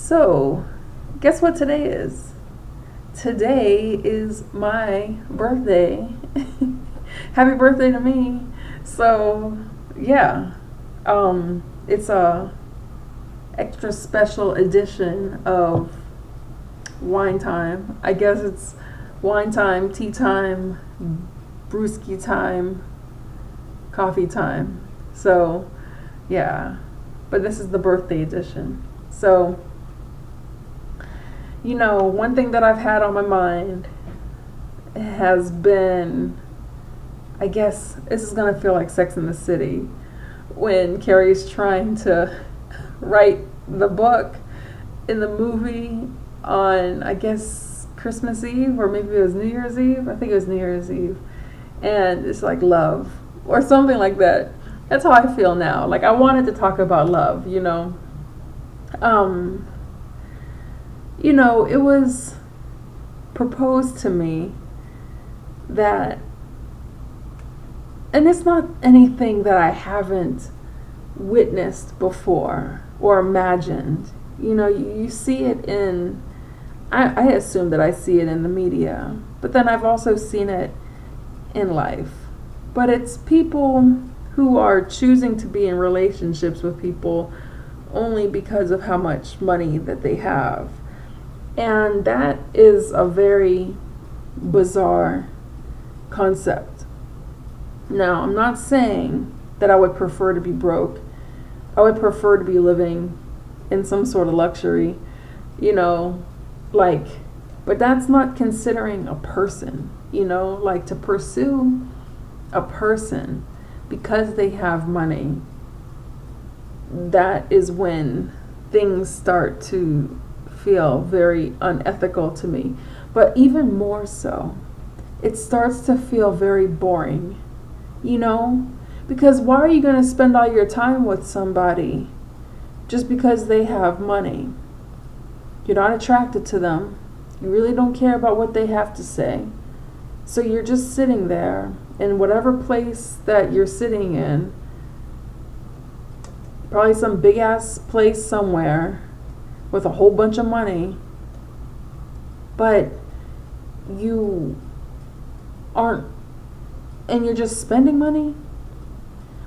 So, guess what today is? Today is my birthday. Happy birthday to me. So, yeah. It's a extra special edition of wine time. I guess it's wine time, tea time, brewski time, coffee time. So, yeah. But this is the birthday edition. So, one thing that I've had on my mind has been, I guess this is going to feel like Sex in the City when Carrie's trying to write the book in the movie on, I guess, Christmas Eve, or maybe it was New Year's Eve. I think it was New Year's Eve. And it's like love or something like that. That's how I feel now. Like I wanted to talk about love, it was proposed to me that, and it's not anything that I haven't witnessed before or imagined. You see it in, I assume that I see it in the media, but then I've also seen it in life. But it's people who are choosing to be in relationships with people only because of how much money that they have. And that is a very bizarre concept. Now, I'm not saying that I would prefer to be broke. I would prefer to be living in some sort of luxury, but that's not considering a person, to pursue a person because they have money. That is when things start to feel very unethical to me. But even more so, it starts to feel very boring, because why are you going to spend all your time with somebody just because they have money? You're not attracted to them. You really don't care about what they have to say. So you're just sitting there in whatever place that you're sitting in, probably some big ass place somewhere with a whole bunch of money, but you aren't, and you're just spending money,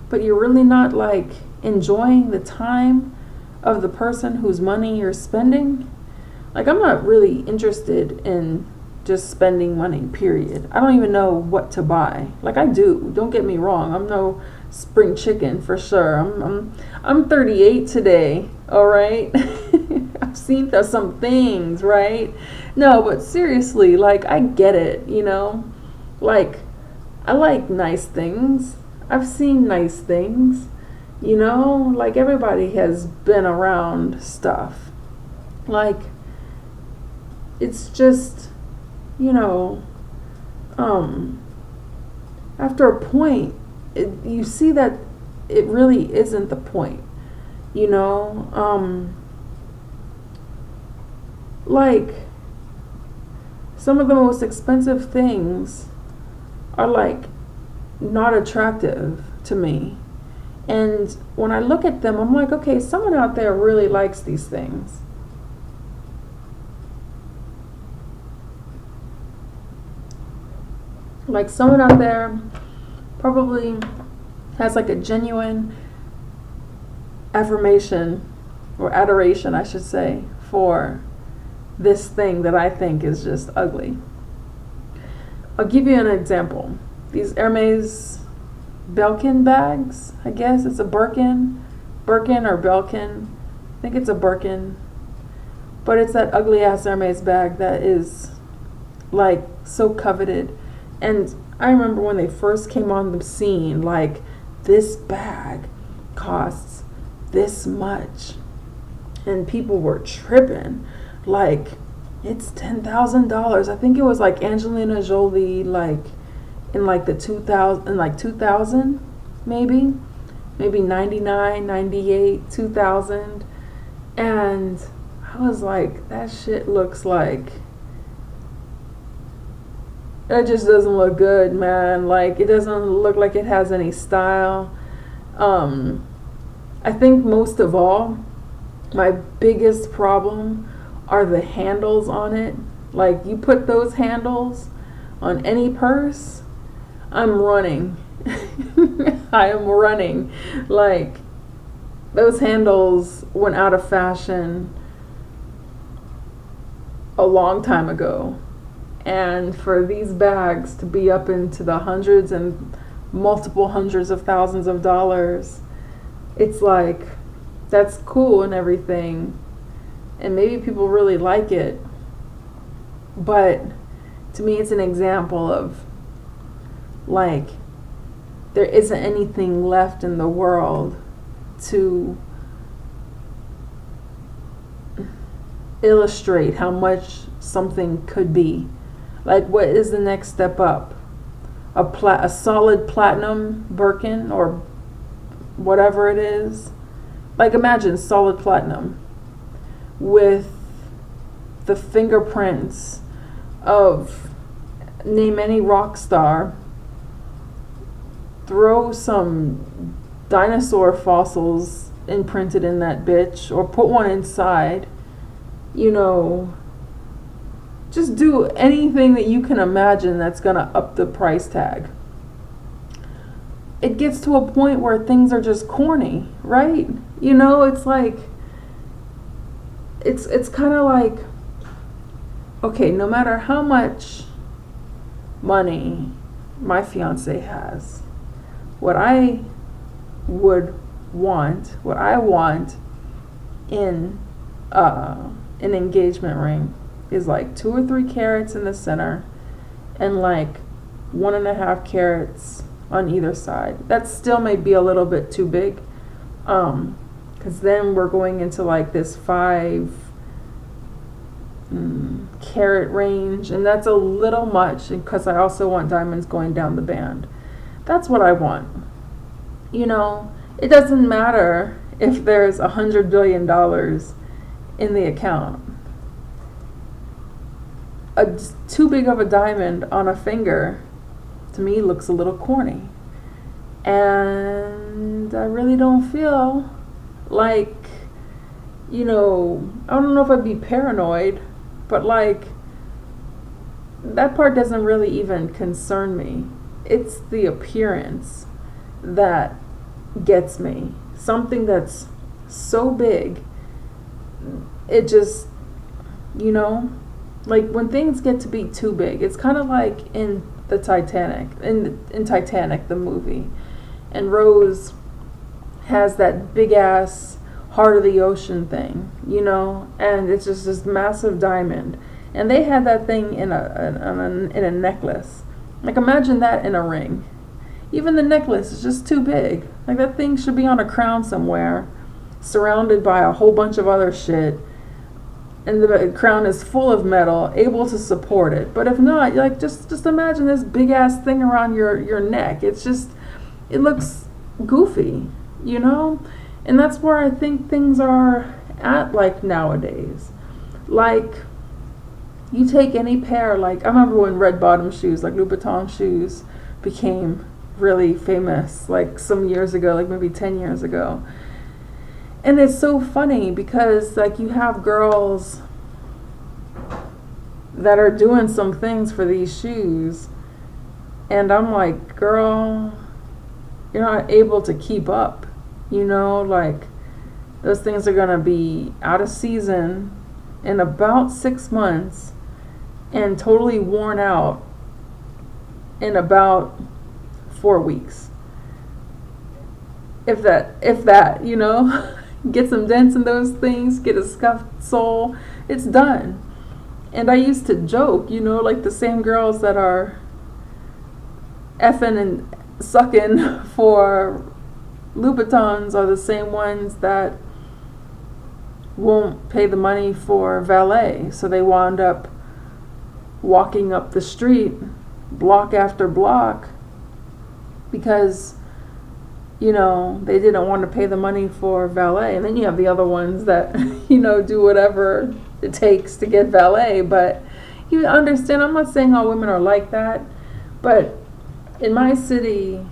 but you're really not enjoying the time of the person whose money you're spending. I'm not really interested in just spending money, period. I don't even know what to buy. I do, don't get me wrong, I'm no spring chicken for sure. I'm 38 today, all right? I've seen some things, right? No, but seriously, I get it, I like nice things. I've seen nice things, everybody has been around stuff. It's just, after a point, you see that it really isn't the point, some of the most expensive things are not attractive to me. And when I look at them, I'm like, okay, someone out there really likes these things. Someone out there probably has a genuine affirmation or adoration, I should say, for this thing that I think is just ugly. I'll give you an example. These Hermes Belkin bags, I guess it's a Birkin or Belkin. I think it's a Birkin. But it's that ugly ass Hermes bag that is so coveted. And I remember when they first came on the scene, this bag costs this much. And people were tripping. It's $10,000. I think it was Angelina Jolie, in the 2000, maybe 99, 98, 2000. And I was like, that shit looks it just doesn't look good, man. It doesn't look like it has any style. I think most of all, My biggest problem are the handles on it. Like, you put those handles on any purse, I'm running. I am running. Like, those handles went out of fashion a long time ago. And for these bags to be up into the hundreds and multiple hundreds of thousands of dollars, it's like, that's cool and everything. And maybe people really like it. But to me, it's an example of, like, there isn't anything left in the world to illustrate how much something could be. Like, what is the next step up? A solid platinum Birkin or whatever it is. Like, imagine solid platinum with the fingerprints of, name any rock star, throw some dinosaur fossils imprinted in that bitch, or put one inside, you know, just do anything that you can imagine that's gonna up the price tag. It gets to a point where things are just corny, right? You know, it's like, it's kind of like, okay, no matter how much money my fiance has, what I want in an engagement ring is like 2 or 3 carats in the center and like 1.5 carats on either side. That still may be a little bit too big, because then we're going into like this 5 carat range, and that's a little much because I also want diamonds going down the band. That's what I want. You know, it doesn't matter if there's $100 billion in the account. Too big of a diamond on a finger, to me, looks a little corny. And I really don't feel like, you know, I don't know if I'd be paranoid, but like, that part doesn't really even concern me. It's the appearance that gets me. Something that's so big, it just, you know, like when things get to be too big, it's kind of like in the Titanic, in Titanic, the movie. And Rose has that big ass heart of the ocean thing, you know, and it's just this massive diamond. And they had that thing in a necklace. Like, imagine that in a ring. Even the necklace is just too big. Like, that thing should be on a crown somewhere, surrounded by a whole bunch of other shit. And the crown is full of metal, able to support it. But if not, like, just imagine this big ass thing around your neck. It's just, it looks goofy, you know? And that's where I think things are at, like, nowadays. Like, you take any pair, like, I remember when red bottom shoes, like Louboutin shoes, became really famous, like some years ago, like maybe 10 years ago. And it's so funny because, like, you have girls that are doing some things for these shoes, and I'm like, girl, you're not able to keep up, you know? Like, those things are gonna be out of season in about 6 months and totally worn out in about 4 weeks, if that, you know. Get some dents in those things, get a scuffed sole, it's done. And I used to joke, you know, like, the same girls that are effing and sucking for Louboutins are the same ones that won't pay the money for valet, so they wound up walking up the street block after block because, you know, they didn't want to pay the money for valet. And then you have the other ones that, you know, do whatever it takes to get valet. But you understand, I'm not saying all women are like that, but in my city,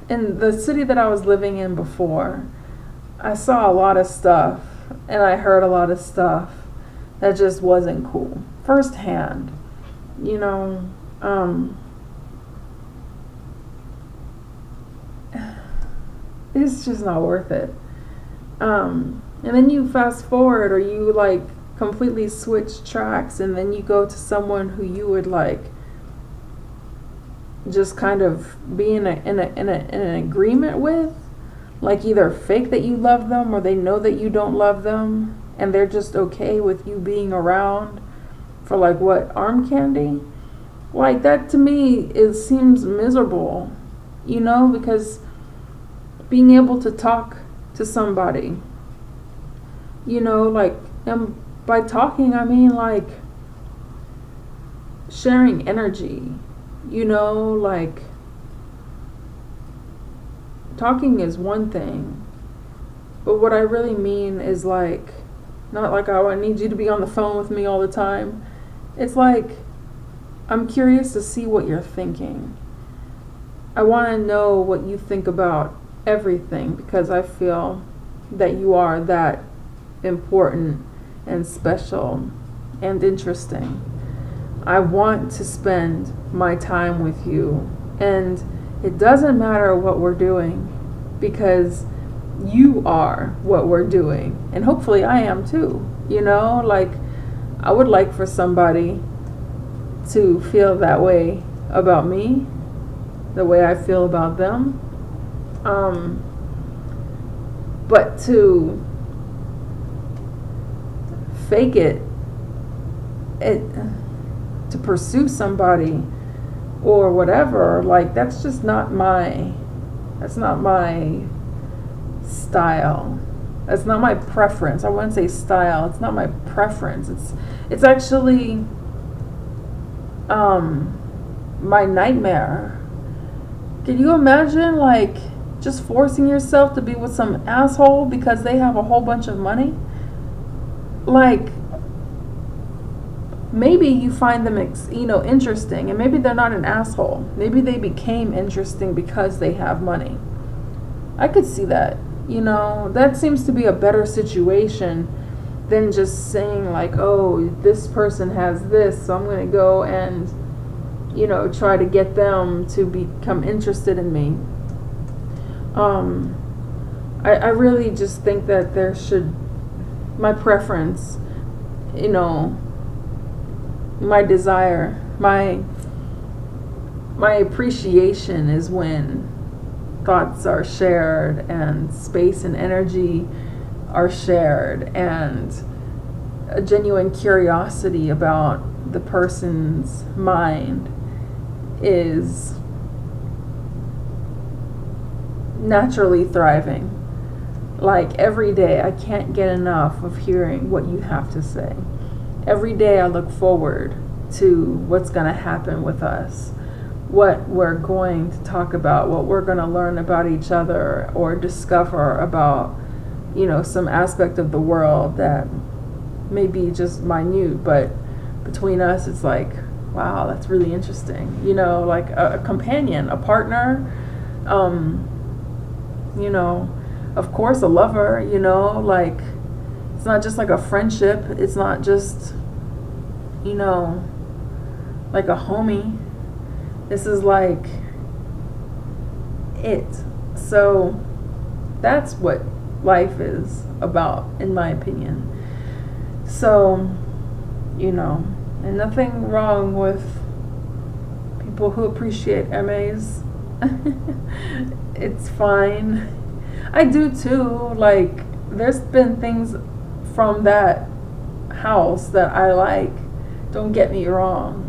in the city that I was living in before, I saw a lot of stuff and I heard a lot of stuff that just wasn't cool firsthand. You know, it's just not worth it. And then you fast forward, or you like completely switch tracks, and then you go to someone who you would like just kind of be in an agreement with, like either fake that you love them or they know that you don't love them, and they're just okay with you being around for like what, arm candy? Like that to me, it seems miserable, you know, because being able to talk to somebody, you know, like, and by talking I mean like sharing energy, you know, like talking is one thing, but what I really mean is like, not like, oh, I need you to be on the phone with me all the time. It's like, I'm curious to see what you're thinking. I want to know what you think about everything, because I feel that you are that important and special and interesting. I want to spend my time with you, and it doesn't matter what we're doing, because you are what we're doing, and hopefully I am too, you know, like I would like for somebody to feel that way about me, the way I feel about them. But to fake it, to pursue somebody or whatever, like that's just not my, that's not my style. That's not my preference. I wouldn't say style. It's not my preference. It's actually my nightmare. Can you imagine like just forcing yourself to be with some asshole because they have a whole bunch of money? Like, maybe you find them interesting, and maybe they're not an asshole. Maybe they became interesting because they have money. I could see that. You know, that seems to be a better situation than just saying like, oh, this person has this, so I'm going to go and, you know, try to get them to become interested in me. I really just think that there should, my preference, you know, my desire, my appreciation is when thoughts are shared and space and energy are shared, and a genuine curiosity about the person's mind is naturally thriving. Like every day I can't get enough of hearing what you have to say. Every day I look forward to what's going to happen with us, what we're going to talk about, what we're going to learn about each other or discover about, you know, some aspect of the world that may be just minute, but between us it's like, wow, that's really interesting. You know, like a companion, a partner, you know, of course a lover, you know, like it's not just like a friendship, it's not just, you know, like a homie. This is like it. So that's what life is about, in my opinion. So, you know, and nothing wrong with people who appreciate MAs. It's fine. I do too. Like, there's been things from that house that I like. Don't get me wrong.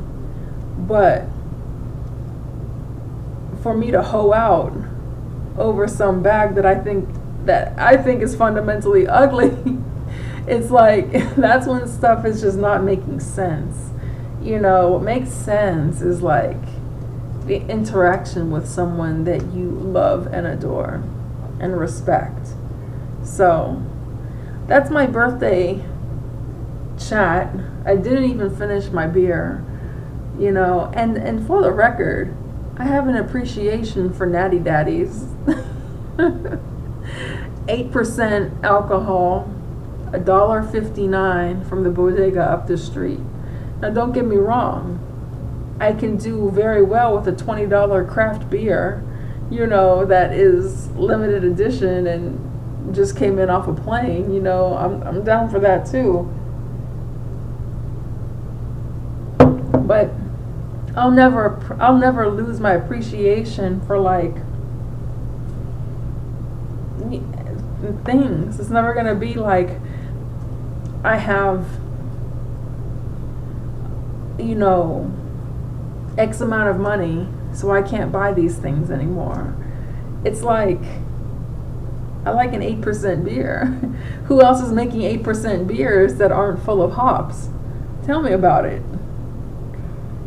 But for me to hoe out over some bag that I think is fundamentally ugly, it's like, that's when stuff is just not making sense. You know, what makes sense is like the interaction with someone that you love and adore and respect. So that's my birthday chat. I didn't even finish my beer, you know, and for the record, I have an appreciation for natty daddies. 8% alcohol, $1.59 from the bodega up the street. Now don't get me wrong, I can do very well with a $20 craft beer, that is limited edition and just came in off a plane. I'm down for that too. But I'll never lose my appreciation for like things. It's never gonna be like I have X amount of money, so I can't buy these things anymore. It's like I like an 8% beer. Who else is making 8% beers that aren't full of hops? Tell me about it.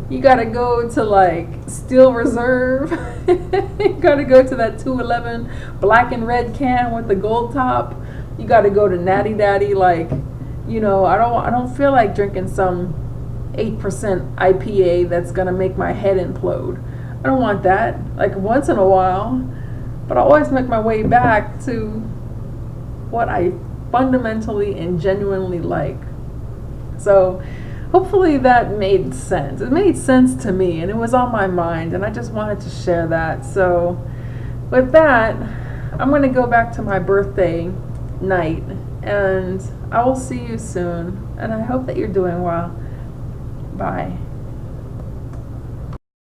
You gotta go to like Steel Reserve. You gotta go to that 211 black and red can with the gold top. You gotta go to Natty Daddy. Like, I don't feel like drinking some 8% IPA that's gonna make my head implode. I don't want that. Like once in a while, but I always make my way back to what I fundamentally and genuinely like. So hopefully that made sense. It made sense to me and it was on my mind and I just wanted to share that. So with that, I'm going to go back to my birthday night and I will see you soon and I hope that you're doing well. Bye.